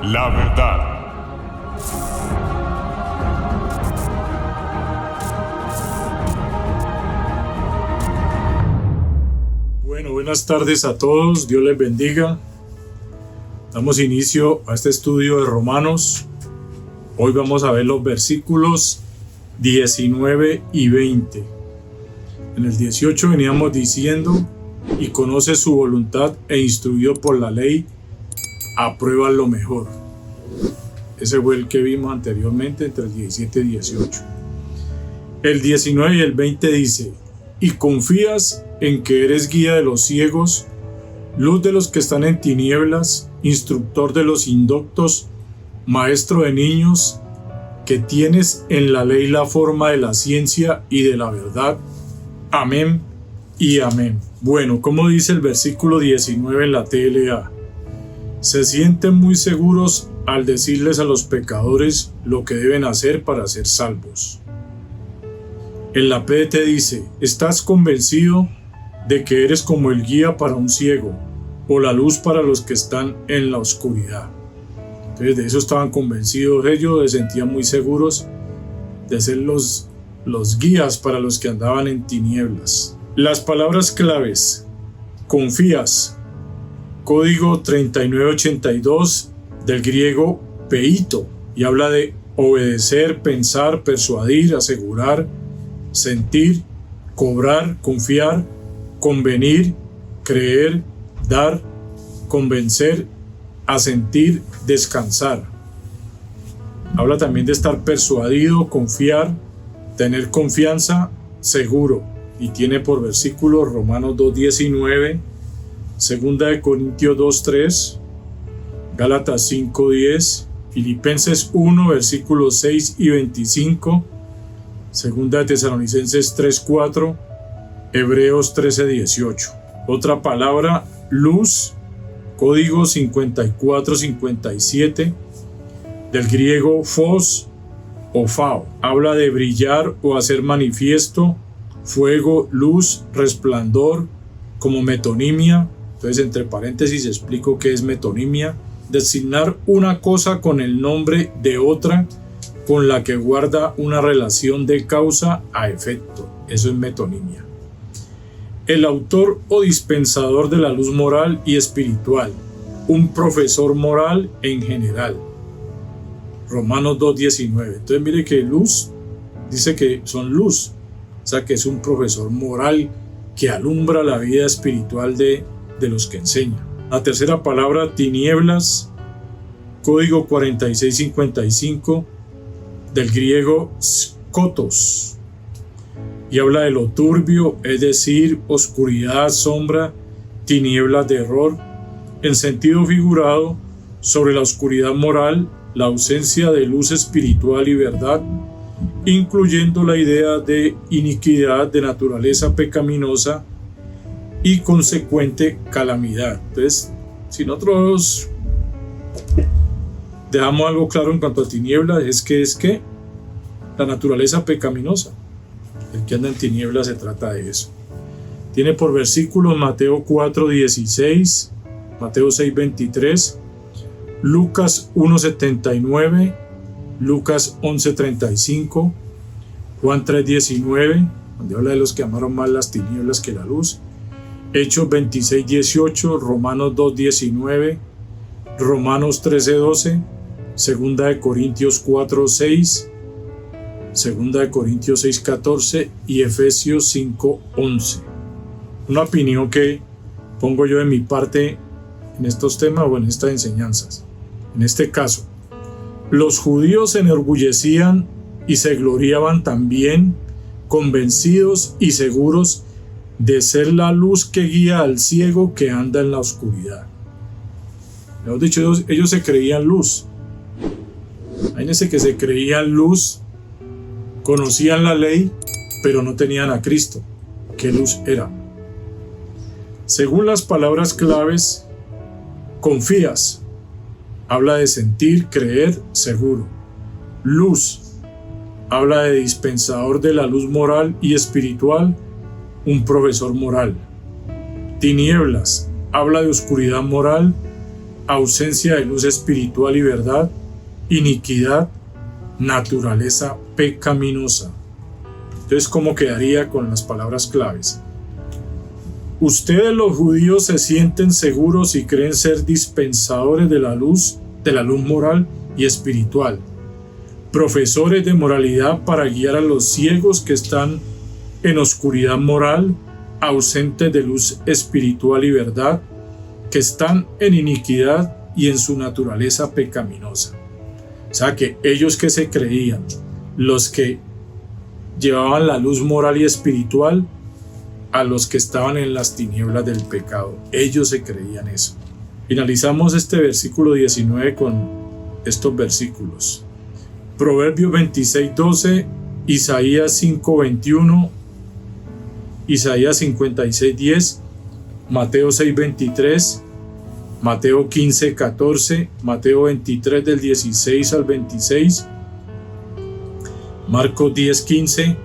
La verdad. Bueno, buenas tardes a todos, Dios les bendiga. Damos inicio a este estudio de Romanos. Hoy vamos a ver los versículos 19 y 20. En el 18 veníamos diciendo: y conoce su voluntad e instruido por la ley, aprueba lo mejor. Ese fue el que vimos anteriormente entre el 17 y 18. El 19 y el 20 dice: y confías en que eres guía de los ciegos, luz de los que están en tinieblas, instructor de los indoctos, maestro de niños, que tienes en la ley la forma de la ciencia y de la verdad. Amén y amén. Bueno, como dice el versículo 19 en la TLA, se sienten muy seguros al decirles a los pecadores lo que deben hacer para ser salvos. En la PDT dice: ¿estás convencido de que eres como el guía para un ciego o la luz para los que están en la oscuridad? Entonces de eso estaban convencidos ellos, se sentían muy seguros de ser los guías para los que andaban en tinieblas. Las palabras claves: confías, código 3982 del griego peito, y habla de obedecer, pensar, persuadir, asegurar, sentir, cobrar, confiar, convenir, creer, dar, convencer, asentir, descansar. Habla también de estar persuadido, confiar, tener confianza, seguro, y tiene por versículo Romanos 2:19, 2 Corintios 2:3, Gálatas 5:10, Filipenses 1 versículos 6 y 25, 2 Tesalonicenses 3:4, Hebreos 13:18. Otra palabra: luz, código 5457 del griego phos o phao. Habla de brillar o hacer manifiesto, fuego, luz, resplandor, como metonimia. Entonces, entre paréntesis explico qué es metonimia: designar una cosa con el nombre de otra con la que guarda una relación de causa a efecto. Eso es metonimia. El autor o dispensador de la luz moral y espiritual, un profesor moral en general. Romanos 2:19. Entonces mire que luz, dice que son luz, o sea que es un profesor moral que alumbra la vida espiritual de los que enseña. La tercera palabra: tinieblas, código 4655 del griego skotos, y habla de lo turbio, es decir, oscuridad, sombra, tinieblas de error, en sentido figurado, sobre la oscuridad moral, la ausencia de luz espiritual y verdad, incluyendo la idea de iniquidad de naturaleza pecaminosa y consecuente calamidad. Entonces, si nosotros dejamos algo claro en cuanto a tinieblas, es que la naturaleza pecaminosa. El que anda en tinieblas, se trata de eso. Tiene por versículos Mateo 4:16, Mateo 6:23, Lucas 1:79, Lucas 11:35, Juan 3:19, donde habla de los que amaron más las tinieblas que la luz, Hechos 26:18, Romanos 2:19, Romanos 13:12, 2 Corintios 4:6, 2 Corintios 6:14 y Efesios 5:11. Una opinión que pongo yo de mi parte en estos temas o en estas enseñanzas. En este caso, los judíos se enorgullecían y se gloriaban también, convencidos y seguros de ser la luz que guía al ciego que anda en la oscuridad. Hemos dicho, ellos se creían luz. Imagínense que se creían luz, conocían la ley, pero no tenían a Cristo. ¿Qué luz era? Según las palabras claves: confías, habla de sentir, creer, seguro. Luz, habla de dispensador de la luz moral y espiritual, un profesor moral. Tinieblas, habla de oscuridad moral, ausencia de luz espiritual y verdad, iniquidad, naturaleza pecaminosa. Entonces, ¿cómo quedaría con las palabras claves? Ustedes los judíos se sienten seguros y creen ser dispensadores de la luz moral y espiritual, profesores de moralidad para guiar a los ciegos que están en oscuridad moral, ausentes de luz espiritual y verdad, que están en iniquidad y en su naturaleza pecaminosa. O sea que ellos que se creían, los que llevaban la luz moral y espiritual a los que estaban en las tinieblas del pecado, ellos se creían eso. Finalizamos este versículo 19 con estos versículos. Proverbios 26:12, Isaías 5:21, Isaías 56:10, Mateo 6:23, Mateo 15:14, Mateo 23 del 16 al 26, Marcos 10:15,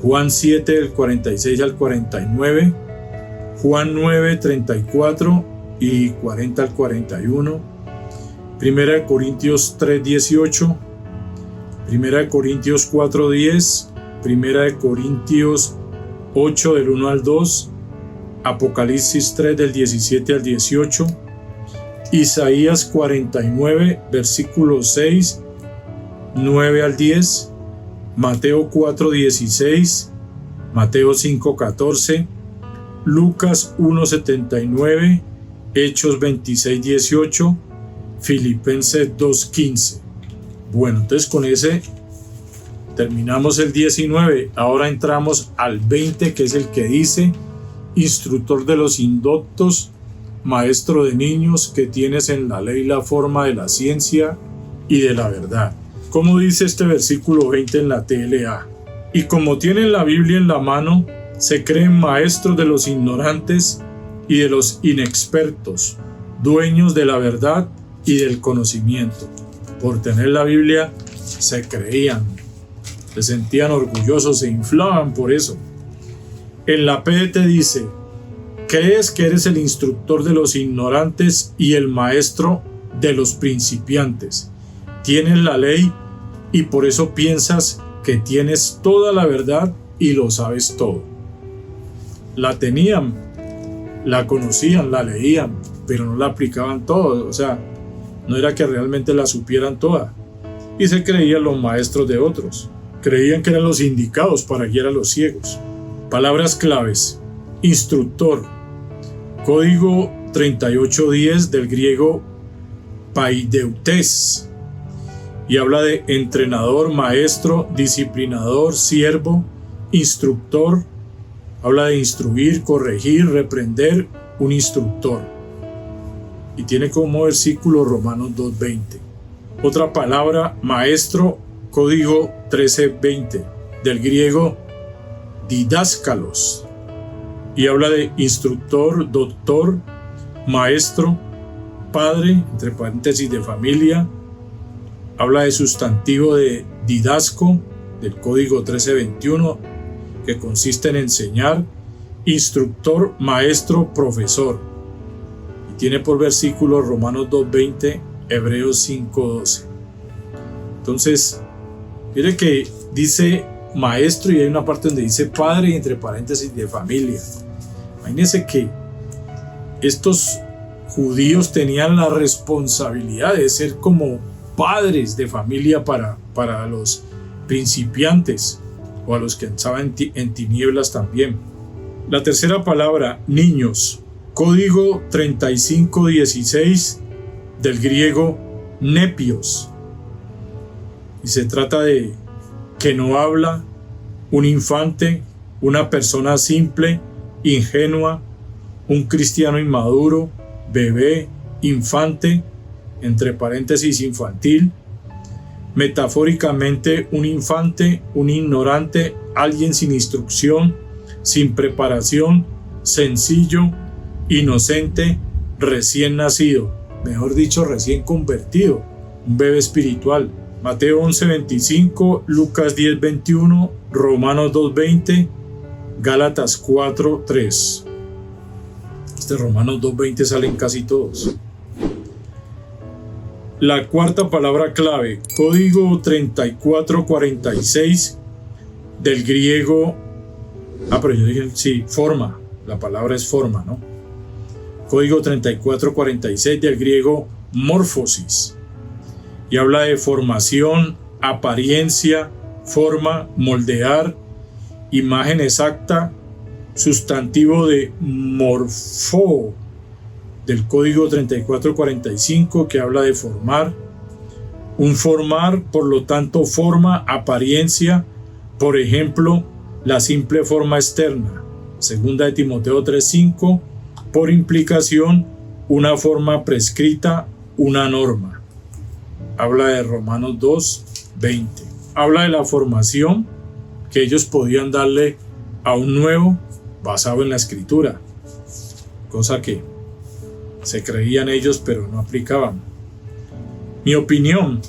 Juan 7 del 46 al 49, Juan 9:34 y 40 al 41, Primera de Corintios 3:18, Primera de Corintios 4:10, Primera de Corintios 8 del 1 al 2, Apocalipsis 3 del 17 al 18, Isaías 49 versículos 6, 9 al 10, Mateo 4:16, Mateo 5:14, Lucas 1:79, Hechos 26:18, Filipenses 2:15. Bueno, entonces con ese terminamos el 19. Ahora entramos al 20, que es el que dice: instructor de los indoctos, maestro de niños, que tienes en la ley la forma de la ciencia y de la verdad. Como dice este versículo 20 en la TLA: y como tienen la Biblia en la mano, se creen maestros de los ignorantes y de los inexpertos, dueños de la verdad y del conocimiento. Por tener la Biblia se creían, se sentían orgullosos, se inflaban por eso. En la PDT dice: crees que eres el instructor de los ignorantes y el maestro de los principiantes. Tienes la ley y por eso piensas que tienes toda la verdad y lo sabes todo. La tenían, la conocían, la leían, pero no la aplicaban todo. O sea, no era que realmente la supieran toda. Y se creían los maestros de otros. Creían que eran los indicados para guiar a los ciegos. Palabras claves: instructor, código 3810 del griego paideutes, y habla de entrenador, maestro, disciplinador, siervo, instructor. Habla de instruir, corregir, reprender, un instructor. Y tiene como versículo Romanos 2:20. Otra palabra: maestro, código 1320 del griego didáscalos, y habla de instructor, doctor, maestro, padre, entre paréntesis de familia. Habla de sustantivo de didasco del código 1321, que consiste en enseñar, instructor, maestro, profesor. Y tiene por versículo Romanos 2:20, Hebreos 5:12. Entonces, mire que dice maestro y hay una parte donde dice padre y entre paréntesis de familia. Imagínense que estos judíos tenían la responsabilidad de ser como padres de familia para los principiantes o a los que estaban en tinieblas también. La tercera palabra: niños, código 3516 del griego nepios, y se trata de que no habla, un infante, una persona simple, ingenua, un cristiano inmaduro, bebé, infante, entre paréntesis infantil, metafóricamente un infante, un ignorante, alguien sin instrucción, sin preparación, sencillo, inocente, recién nacido, mejor dicho, recién convertido, un bebé espiritual. Mateo 11:25, Lucas 10:21, Romanos 2:20, Gálatas 4:3. Romanos 2:20 salen casi todos. La cuarta palabra clave, código 3446 del griego, pero yo dije, sí, forma, la palabra es forma, ¿no? Código 3446 del griego morfosis, y habla de formación, apariencia, forma, moldear, imagen exacta, sustantivo de morfo, del código 3445, que habla de formar. Un formar, por lo tanto, forma, apariencia, por ejemplo, la simple forma externa. Segunda de Timoteo 3:5, por implicación, una forma prescrita, una norma. Habla de Romanos 2:20. Habla de la formación que ellos podían darle a un nuevo basado en la escritura, cosa que se creían ellos pero no aplicaban. Mi opinión,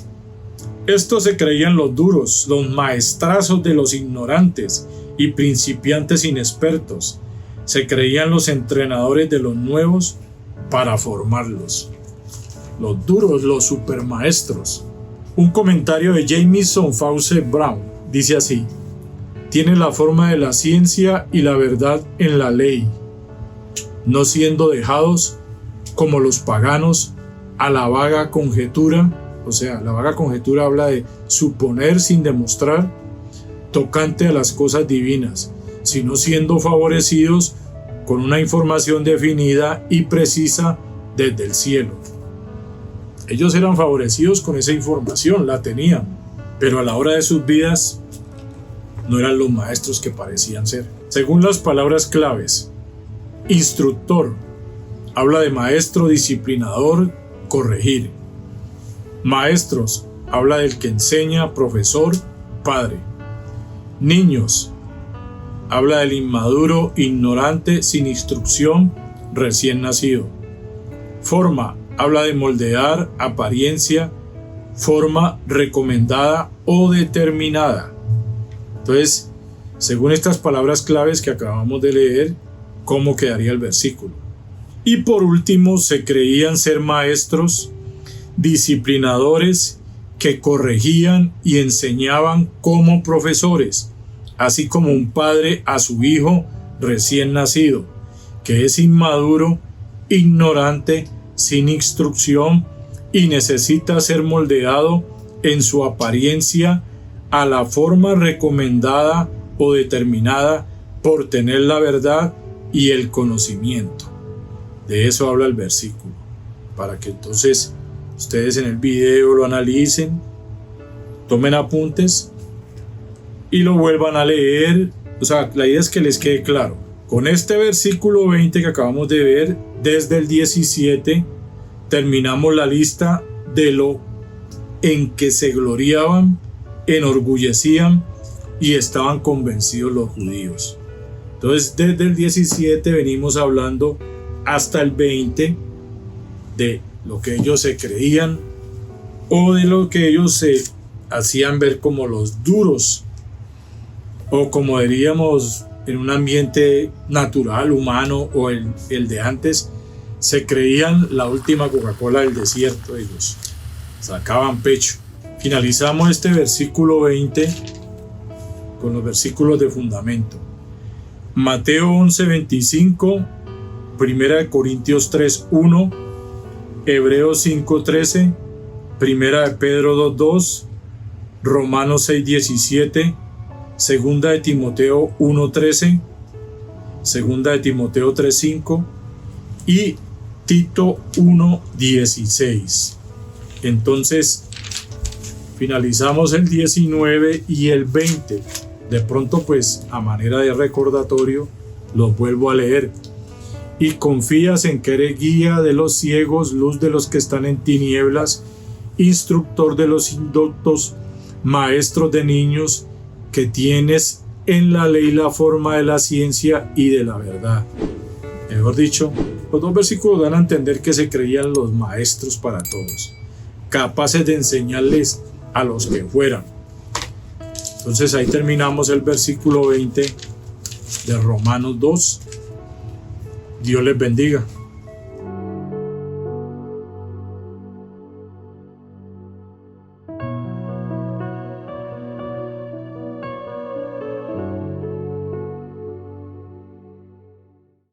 estos se creían los duros, los maestrazos de los ignorantes y principiantes inexpertos. Se creían los entrenadores de los nuevos para formarlos. Los duros, los supermaestros. Un comentario de Jamieson Fawcett Brown dice así: tiene la forma de la ciencia y la verdad en la ley, no siendo dejados como los paganos a la vaga conjetura. O sea, la vaga conjetura habla de suponer sin demostrar tocante a las cosas divinas, sino siendo favorecidos con una información definida y precisa desde el cielo. Ellos eran favorecidos con esa información, la tenían, pero a la hora de sus vidas no eran los maestros que parecían ser. Según las palabras claves, instructor habla de maestro, disciplinador, corregir. Maestros habla del que enseña, profesor, padre. Niños habla del inmaduro, ignorante, sin instrucción, recién nacido. Forma habla de moldear, apariencia, forma recomendada o determinada. Entonces, según estas palabras claves que acabamos de leer, ¿cómo quedaría el versículo? Y por último, se creían ser maestros, disciplinadores, que corregían y enseñaban como profesores, así como un padre a su hijo recién nacido, que es inmaduro, ignorante, sin instrucción y necesita ser moldeado en su apariencia a la forma recomendada o determinada por tener la verdad y el conocimiento. De eso habla el versículo, para que entonces ustedes en el video lo analicen, tomen apuntes y lo vuelvan a leer. O sea, la idea es que les quede claro. Con este versículo 20 que acabamos de ver, desde el 17, terminamos la lista de lo en que se gloriaban, enorgullecían y estaban convencidos los judíos. Entonces, desde el 17 venimos hablando hasta el 20 de lo que ellos se creían o de lo que ellos se hacían ver como los duros, o como diríamos en un ambiente natural, humano, o el de antes, se creían la última Coca-Cola del desierto. Ellos sacaban pecho. Finalizamos este versículo 20 con los versículos de fundamento. Mateo 11:25, 1 Corintios 3:1, Hebreos 5:13, 1 Pedro 2:2, Romanos 6:17, 2 de Timoteo 1:13, 2 de Timoteo 3:5 y Tito 1:16. Entonces, finalizamos el 19 y el 20. De pronto, pues, a manera de recordatorio, los vuelvo a leer. Y confías en que eres guía de los ciegos, luz de los que están en tinieblas, instructor de los indoctos, maestro de niños, que tienes en la ley la forma de la ciencia y de la verdad. Mejor dicho, los dos versículos dan a entender que se creían los maestros para todos, capaces de enseñarles a los que fueran. Entonces ahí terminamos el versículo 20 de Romanos 2. Dios les bendiga.